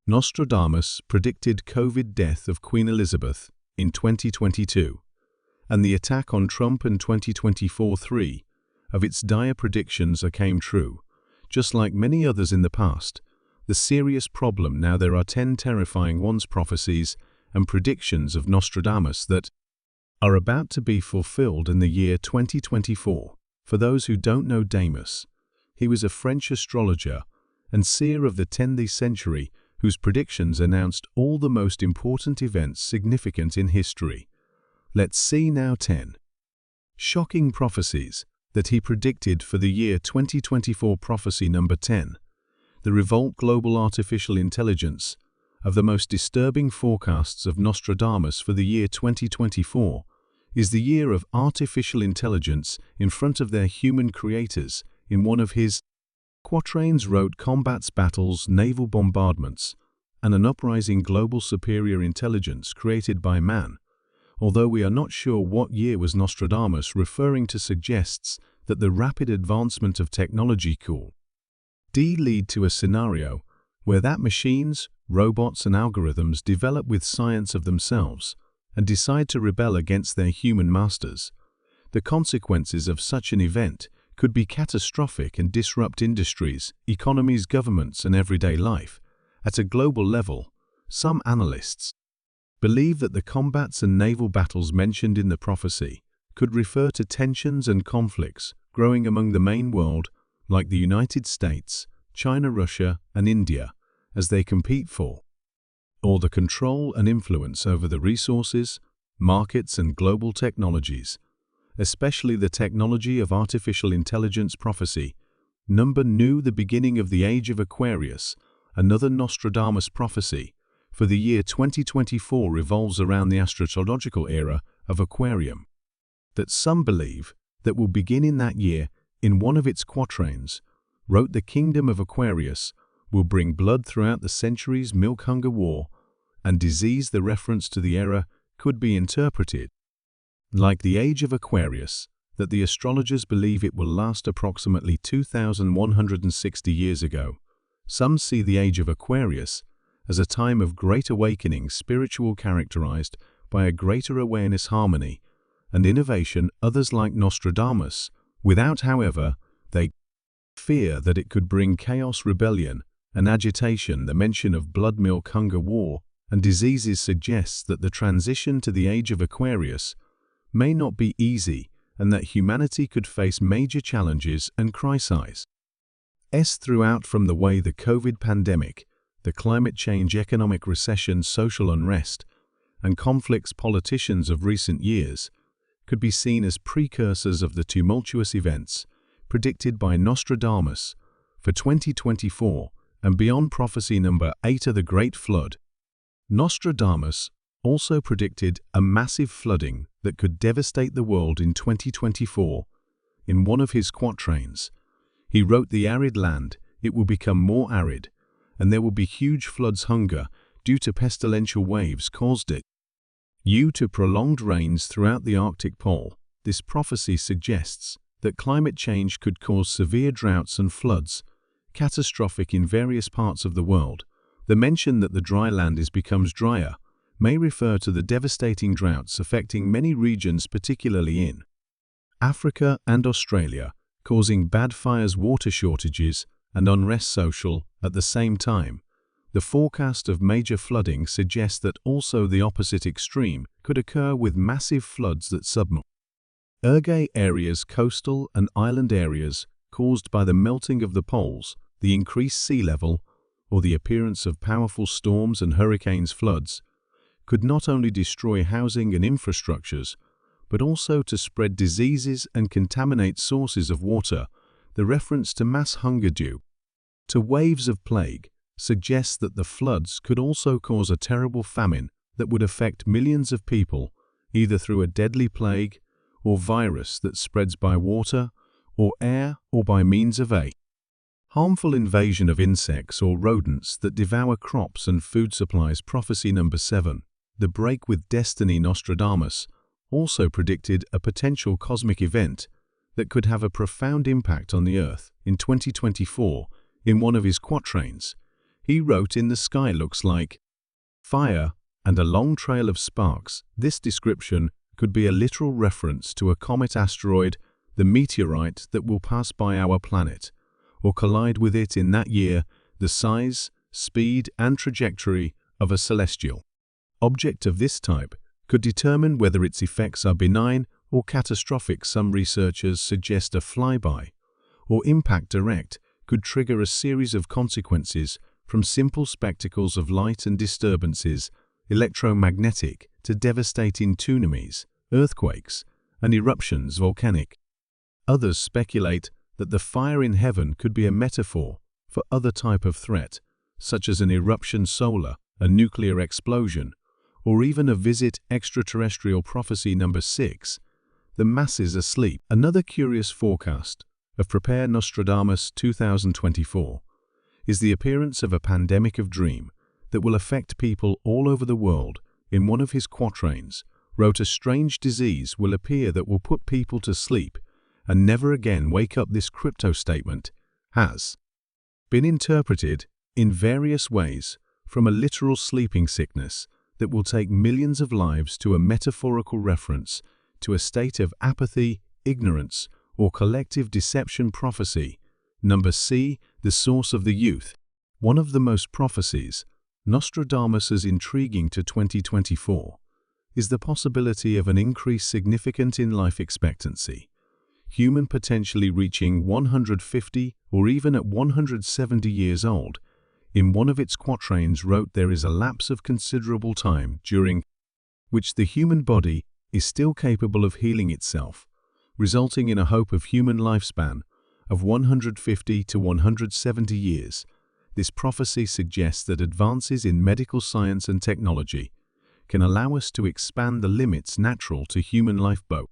Nostradamus predicted COVID death of Queen Elizabeth in 2022, and the attack on Trump in 2024. Three of its dire predictions came true. Just like many others in the past, the serious problem now there are 10 terrifying prophecies and predictions of Nostradamus that are about to be fulfilled in the year 2024. For those who don't know Damus, he was a French astrologer and seer of the 10th century whose predictions announced all the most important events significant in history. Let's see now 10 shocking prophecies that he predicted for the year 2024. Prophecy number 10. The revolt global artificial intelligence. Of the most disturbing forecasts of Nostradamus for the year 2024 is the year of artificial intelligence in front of their human creators. In one of his quatrains wrote combats, battles, naval bombardments, and an uprising global superior intelligence created by man. Although we are not sure what year was Nostradamus referring to, suggests that the rapid advancement of technology could lead to a scenario where that machines, robots and algorithms develop with science of themselves and decide to rebel against their human masters. The consequences of such an event could be catastrophic and disrupt industries, economies, governments and everyday life. At a global level, some analysts believe that the combats and naval battles mentioned in the prophecy could refer to tensions and conflicts growing among the main world like the United States, China, Russia and India as they compete for or the control and influence over the resources, markets and global technologies, especially the technology of artificial intelligence. Prophecy number 9. The beginning of the age of Aquarius. Another Nostradamus prophecy for the year 2024 revolves around the astrological era of Aquarium that some believe that will begin in that year. In one of its quatrains wrote, the kingdom of Aquarius will bring blood throughout the centuries, milk, hunger, war and disease. The reference to the era could be interpreted like the age of Aquarius, that the astrologers believe it will last approximately 2,160 years ago. Some see the age of Aquarius as a time of great awakening, spiritual, characterized by a greater awareness, harmony, and innovation. Others, like Nostradamus, without, however, they fear that it could bring chaos, rebellion, and agitation. The mention of blood, milk, hunger, war, and diseases suggests that the transition to the age of Aquarius may not be easy and that humanity could face major challenges and crises throughout, from the way the COVID pandemic, the climate change, economic recession, social unrest, and conflicts. Politicians of recent years could be seen as precursors of the tumultuous events predicted by Nostradamus for 2024 and beyond. Prophecy number 8. The Great Flood. Nostradamus also predicted a massive flooding that could devastate the world in 2024. In one of his quatrains, he wrote, the arid land, it will become more arid, and there will be huge floods. Hunger due to pestilential waves caused it due to prolonged rains throughout the Arctic pole. This prophecy suggests that climate change could cause severe droughts and floods, catastrophic in various parts of the world. The mention that the dry land becomes drier may refer to the devastating droughts affecting many regions, particularly in Africa and Australia, causing bad fires, water shortages, and unrest. Social. At the same time, the forecast of major flooding suggests that also the opposite extreme could occur, with massive floods that submerge areas, coastal and island areas, caused by the melting of the poles, the increased sea level, or the appearance of powerful storms and hurricanes. Floods could not only destroy housing and infrastructures, but also to spread diseases and contaminate sources of water. The reference to mass hunger due to waves of plague suggests that the floods could also cause a terrible famine that would affect millions of people, either through a deadly plague or virus that spreads by water or air, or by means of a harmful invasion of insects or rodents that devour crops and food supplies. Prophecy number 7. The break with destiny. Nostradamus also predicted a potential cosmic event that could have a profound impact on the Earth in 2024. In one of his quatrains, He wrote, "In the sky looks like fire and a long trail of sparks." This description could be a literal reference to a comet asteroid, the meteorite that will pass by our planet, or collide with it in that year, the size, speed, and trajectory of a celestial object of this type could determine whether its effects are benign or catastrophic. Some researchers suggest a flyby or impact direct could trigger a series of consequences, from simple spectacles of light and disturbances, electromagnetic, to devastating tsunamis, earthquakes, and eruptions volcanic. Others speculate that the fire in heaven could be a metaphor for other type of threat, such as an eruption solar, a nuclear explosion, or even a visit extraterrestrial. Prophecy number 6. The masses asleep. Another curious forecast of Prepare Nostradamus 2024 is the appearance of a pandemic of dream that will affect people all over the world. In one of his quatrains, wrote, "A strange disease will appear that will put people to sleep and never again wake up." This crypto statement has been interpreted in various ways, from a literal sleeping sickness that will take millions of lives to a metaphorical reference to a state of apathy, ignorance, or collective deception. Prophecy number C. The source of the youth. One of the most prophecies Nostradamus is intriguing to 2024 is the possibility of an increase significant in life expectancy, human potentially reaching 150 or even at 170 years old. In one of its quatrains wrote, "There is a lapse of considerable time during which the human body is still capable of healing itself, resulting in a hope of human lifespan of 150 to 170 years. This prophecy suggests that advances in medical science and technology can allow us to expand the limits natural to human life, both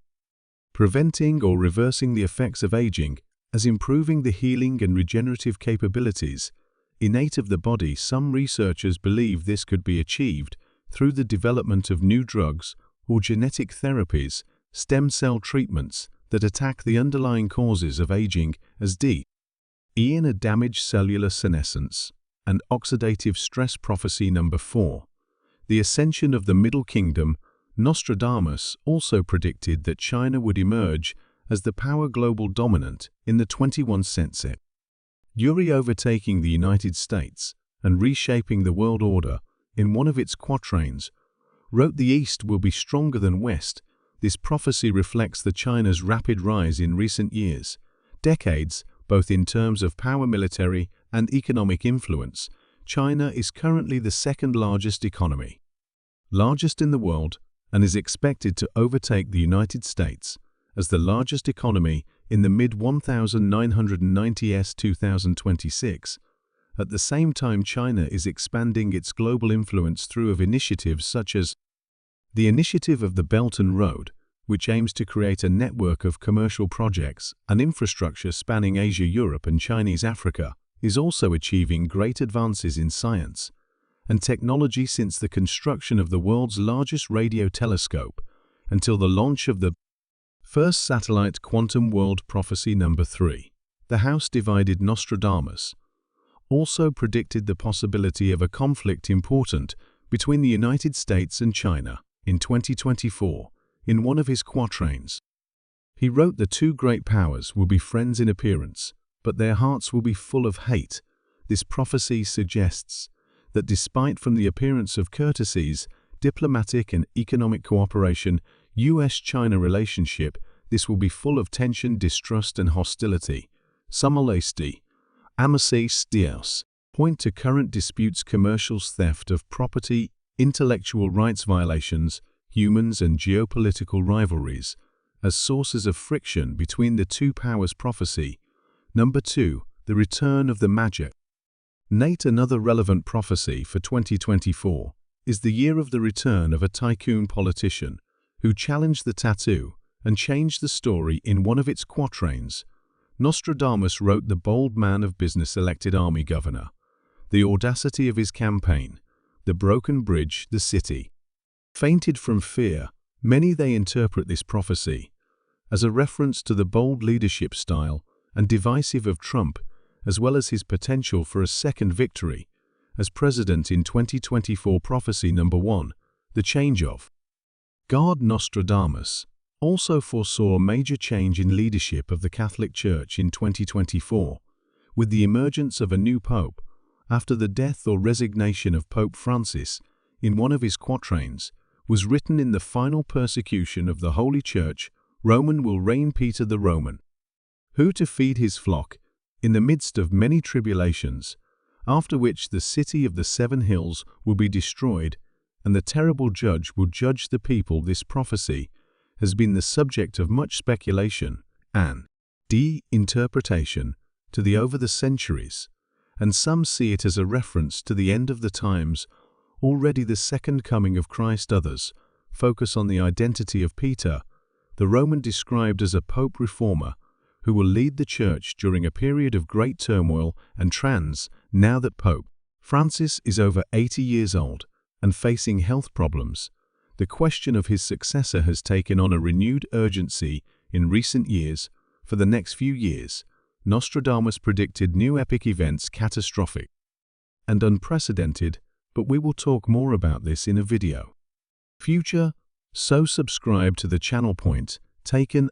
preventing or reversing the effects of aging, as improving the healing and regenerative capabilities innate of the body. Some researchers believe this could be achieved through the development of new drugs or genetic therapies, stem cell treatments that attack the underlying causes of aging, as in a damaged cellular senescence and oxidative stress. Prophecy number 4. The ascension of the Middle Kingdom. Nostradamus also predicted that China would emerge as the power global dominant in the 21st century, overtaking the United States and reshaping the world order. In one of its quatrains, wrote, "The East will be stronger than West." This prophecy reflects China's rapid rise in recent years, decades, both in terms of power, military, and economic influence. China is currently the second largest economy, largest in the world, and is expected to overtake the United States as the largest economy in the mid-1990s 2026. At the same time, China is expanding its global influence through initiatives such as the Initiative of the Belt and Road, which aims to create a network of commercial projects and infrastructure spanning Asia, Europe, and Chinese Africa, is also achieving great advances in science and technology, since the construction of the world's largest radio telescope until the launch of the first satellite. Quantum world. Prophecy number 3. The house divided. Nostradamus also predicted the possibility of a conflict important between the United States and China in 2024. In one of his quatrains, he wrote, "The two great powers will be friends in appearance, but their hearts will be full of hate." This prophecy suggests that despite from the appearance of courtesies, diplomatic and economic cooperation, US-China relationship, this will be full of tension, distrust, and hostility. Some honesty, Dios, point to current disputes, commercials, theft of property, intellectual rights violations, humans, and geopolitical rivalries as sources of friction between the two powers. Prophecy number 2. The return of the Magi. Another relevant prophecy for 2024 is the year of the return of a tycoon politician who challenged the tattoo and changed the story. In one of its quatrains, Nostradamus wrote, "The bold man of business elected army governor. The audacity of his campaign, the broken bridge, the city fainted from fear." Many they interpret this prophecy as a reference to the bold leadership style and divisive of Trump, as well as his potential for a second victory as president in 2024. Prophecy number 1, the change of God. Nostradamus also foresaw a major change in leadership of the Catholic Church in 2024, with the emergence of a new pope after the death or resignation of Pope Francis. In one of his quatrains was written, "In the final persecution of the Holy Church, Roman will reign Peter the Roman, who to feed his flock in the midst of many tribulations, after which the city of the 7 hills will be destroyed, and the terrible judge will judge the people." This prophecy has been the subject of much speculation and interpretation over the centuries, and some see it as a reference to the end of the times, already the second coming of Christ. Others focus on the identity of Peter, the Roman described as a pope reformer, who will lead the church during a period of great turmoil and now that Pope Francis is over 80 years old and facing health problems, the question of his successor has taken on a renewed urgency in recent years. For the next few years, Nostradamus predicted new epic events, catastrophic and unprecedented, but we will talk more about this in a video future, so subscribe to the channel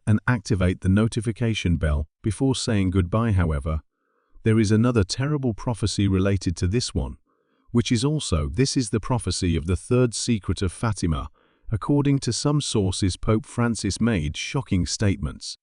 and activate the notification bell before saying goodbye. However, there is another terrible prophecy related to this one, this is the prophecy of the third secret of Fatima. According to some sources, Pope Francis made shocking statements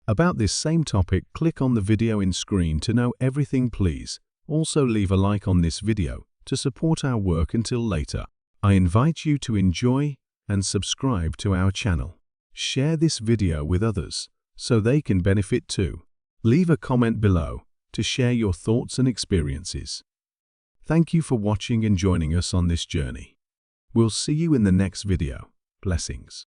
about this same topic. Click on the video in screen to know everything. Please also leave a like on this video to support our work. Until later, I invite you to enjoy and subscribe to our channel. Share this video with others so they can benefit too. Leave a comment below to share your thoughts and experiences. Thank you for watching and joining us on this journey. We'll see you in the next video. Blessings.